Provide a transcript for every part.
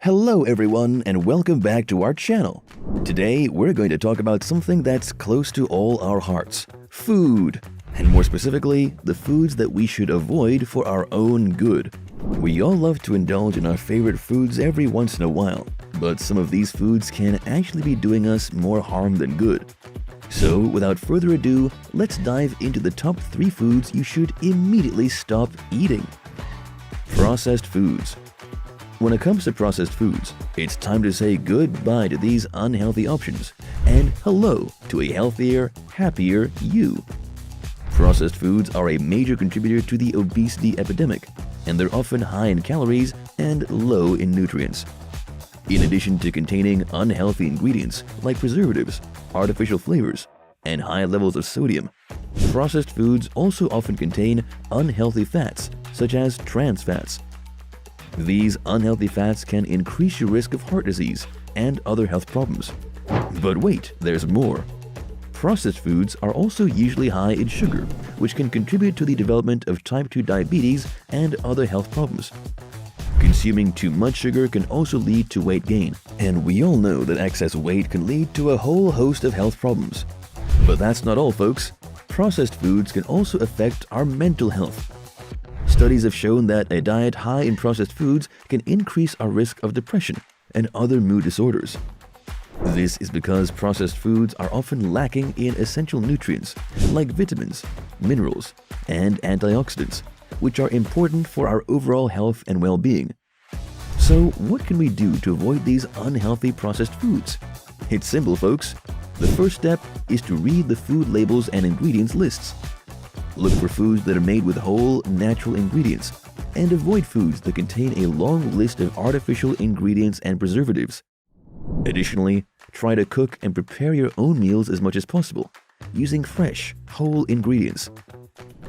Hello everyone and welcome back to our channel. Today we're going to talk about something that's close to all our hearts, food, and more specifically, the foods that we should avoid for our own good. We all love to indulge in our favorite foods every once in a while, but some of these foods can actually be doing us more harm than good. So without further ado, let's dive into the top 3 foods you should immediately stop eating. Processed foods. When it comes to processed foods, it's time to say goodbye to these unhealthy options and hello to a healthier, happier you. Processed foods are a major contributor to the obesity epidemic, and they're often high in calories and low in nutrients. In addition to containing unhealthy ingredients like preservatives, artificial flavors, and high levels of sodium, processed foods also often contain unhealthy fats such as trans fats. These unhealthy fats can increase your risk of heart disease and other health problems. But wait, there's more. Processed foods are also usually high in sugar, which can contribute to the development of type 2 diabetes and other health problems. Consuming too much sugar can also lead to weight gain, and we all know that excess weight can lead to a whole host of health problems. But that's not all, folks. Processed foods can also affect our mental health. Studies have shown that a diet high in processed foods can increase our risk of depression and other mood disorders. This is because processed foods are often lacking in essential nutrients like vitamins, minerals, and antioxidants, which are important for our overall health and well-being. So, what can we do to avoid these unhealthy processed foods? It's simple, folks. The first step is to read the food labels and ingredients lists. Look for foods that are made with whole, natural ingredients, and avoid foods that contain a long list of artificial ingredients and preservatives. Additionally, try to cook and prepare your own meals as much as possible, using fresh, whole ingredients.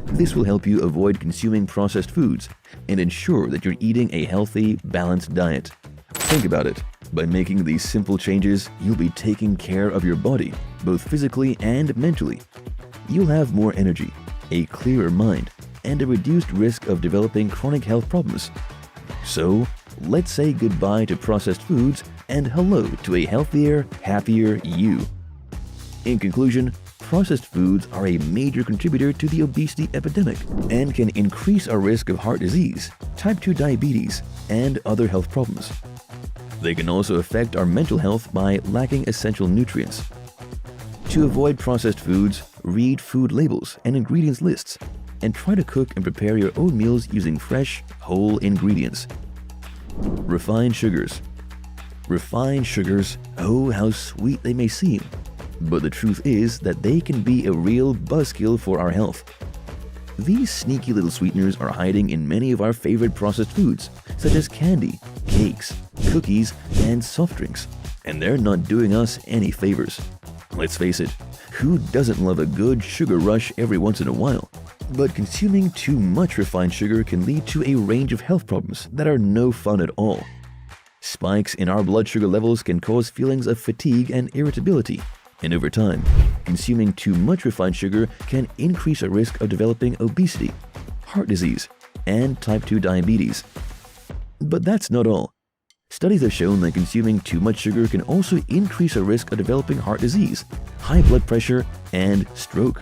This will help you avoid consuming processed foods and ensure that you're eating a healthy, balanced diet. Think about it. By making these simple changes, you'll be taking care of your body, both physically and mentally. You'll have more energy, a clearer mind, and a reduced risk of developing chronic health problems. So, let's say goodbye to processed foods and hello to a healthier, happier you. In conclusion, processed foods are a major contributor to the obesity epidemic and can increase our risk of heart disease, type 2 diabetes, and other health problems. They can also affect our mental health by lacking essential nutrients. To avoid processed foods, read food labels and ingredients lists, and try to cook and prepare your own meals using fresh, whole ingredients. Refined sugars. Refined sugars, oh how sweet they may seem, but the truth is that they can be a real buzzkill for our health. These sneaky little sweeteners are hiding in many of our favorite processed foods, such as candy, cakes, cookies, and soft drinks, and they're not doing us any favors. Let's face it, who doesn't love a good sugar rush every once in a while? But consuming too much refined sugar can lead to a range of health problems that are no fun at all. Spikes in our blood sugar levels can cause feelings of fatigue and irritability, and over time, consuming too much refined sugar can increase our risk of developing obesity, heart disease, and type 2 diabetes. But that's not all. Studies have shown that consuming too much sugar can also increase our risk of developing heart disease, high blood pressure, and stroke.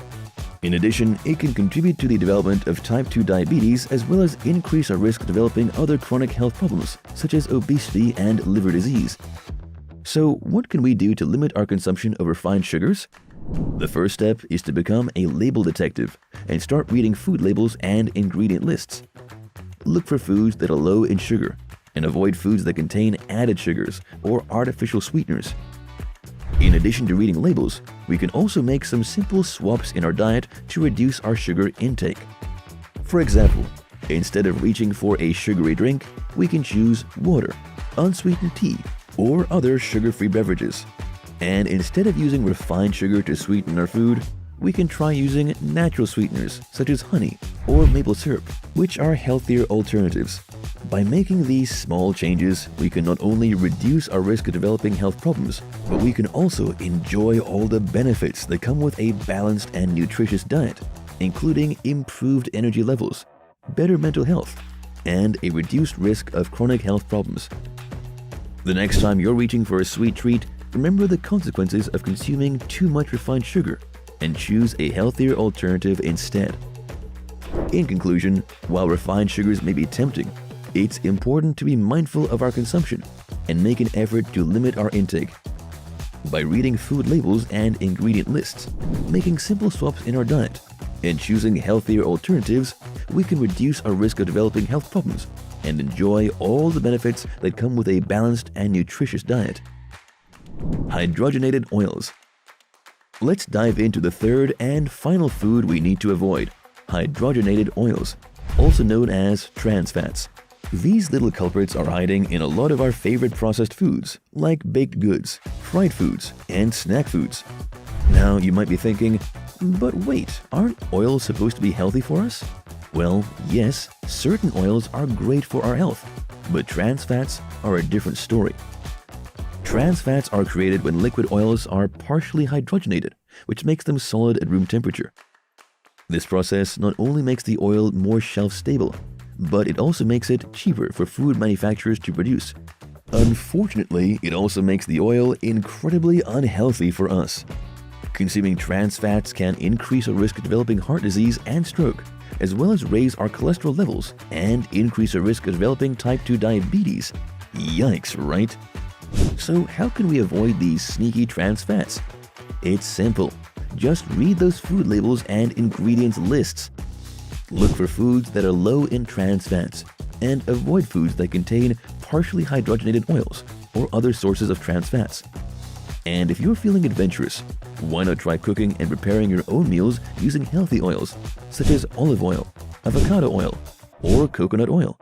In addition, it can contribute to the development of type 2 diabetes as well as increase our risk of developing other chronic health problems such as obesity and liver disease. So, what can we do to limit our consumption of refined sugars? The first step is to become a label detective and start reading food labels and ingredient lists. Look for foods that are low in sugar, and avoid foods that contain added sugars or artificial sweeteners. In addition to reading labels, we can also make some simple swaps in our diet to reduce our sugar intake. For example, instead of reaching for a sugary drink, we can choose water, unsweetened tea, or other sugar-free beverages. And instead of using refined sugar to sweeten our food, we can try using natural sweeteners such as honey or maple syrup, which are healthier alternatives. By making these small changes, we can not only reduce our risk of developing health problems, but we can also enjoy all the benefits that come with a balanced and nutritious diet, including improved energy levels, better mental health, and a reduced risk of chronic health problems. The next time you're reaching for a sweet treat, remember the consequences of consuming too much refined sugar and choose a healthier alternative instead. In conclusion, while refined sugars may be tempting, it's important to be mindful of our consumption and make an effort to limit our intake. By reading food labels and ingredient lists, making simple swaps in our diet, and choosing healthier alternatives, we can reduce our risk of developing health problems and enjoy all the benefits that come with a balanced and nutritious diet. Hydrogenated oils. Let's dive into the third and final food we need to avoid: hydrogenated oils, also known as trans fats. These little culprits are hiding in a lot of our favorite processed foods, like baked goods, fried foods, and snack foods. Now you might be thinking, but wait, aren't oils supposed to be healthy for us? Well, yes, certain oils are great for our health, but trans fats are a different story. Trans fats are created when liquid oils are partially hydrogenated, which makes them solid at room temperature. This process not only makes the oil more shelf-stable, but it also makes it cheaper for food manufacturers to produce. Unfortunately, it also makes the oil incredibly unhealthy for us. Consuming trans fats can increase our risk of developing heart disease and stroke, as well as raise our cholesterol levels and increase our risk of developing type 2 diabetes. Yikes, right? So how can we avoid these sneaky trans fats? It's simple. Just read those food labels and ingredients lists. Look for foods that are low in trans fats and avoid foods that contain partially hydrogenated oils or other sources of trans fats. And if you're feeling adventurous, why not try cooking and preparing your own meals using healthy oils such as olive oil, avocado oil, or coconut oil.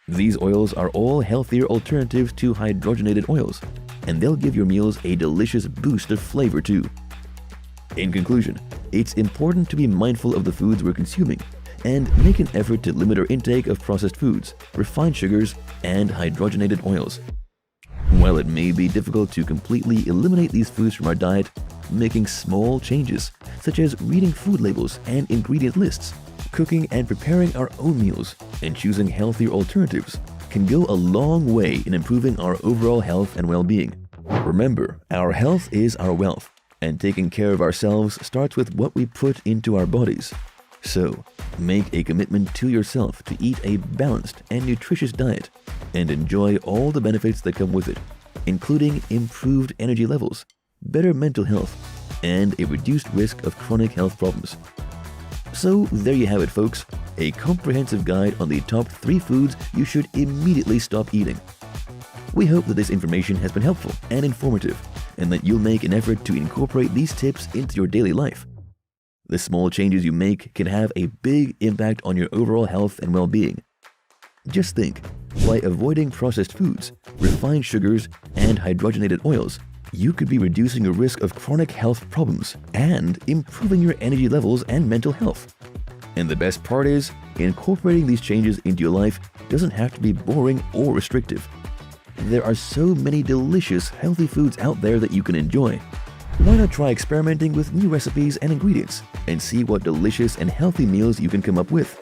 These oils are all healthier alternatives to hydrogenated oils, and they'll give your meals a delicious boost of flavor too. In conclusion, it's important to be mindful of the foods we're consuming and make an effort to limit our intake of processed foods, refined sugars, and hydrogenated oils. While it may be difficult to completely eliminate these foods from our diet, making small changes, such as reading food labels and ingredient lists, cooking and preparing our own meals, and choosing healthier alternatives, can go a long way in improving our overall health and well-being. Remember, our health is our wealth, and taking care of ourselves starts with what we put into our bodies. So, make a commitment to yourself to eat a balanced and nutritious diet and enjoy all the benefits that come with it, including improved energy levels, better mental health, and a reduced risk of chronic health problems. So there you have it, folks, a comprehensive guide on the top 3 foods you should immediately stop eating. We hope that this information has been helpful and informative, and that you'll make an effort to incorporate these tips into your daily life. The small changes you make can have a big impact on your overall health and well-being. Just think, by avoiding processed foods, refined sugars, and hydrogenated oils, you could be reducing your risk of chronic health problems and improving your energy levels and mental health. And the best part is, incorporating these changes into your life doesn't have to be boring or restrictive. There are so many delicious, healthy foods out there that you can enjoy. Why not try experimenting with new recipes and ingredients and see what delicious and healthy meals you can come up with?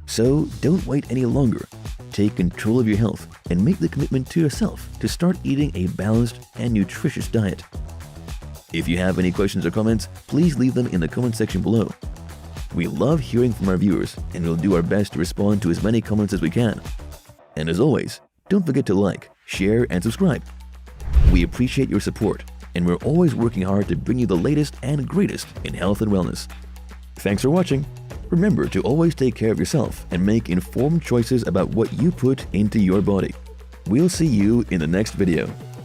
So don't wait any longer. Take control of your health and make the commitment to yourself to start eating a balanced and nutritious diet. If you have any questions or comments, please leave them in the comment section below. We love hearing from our viewers, and we'll do our best to respond to as many comments as we can. And as always, don't forget to like, share, and subscribe. We appreciate your support, and we're always working hard to bring you the latest and greatest in health and wellness. Thanks for watching. Remember to always take care of yourself and make informed choices about what you put into your body. We'll see you in the next video.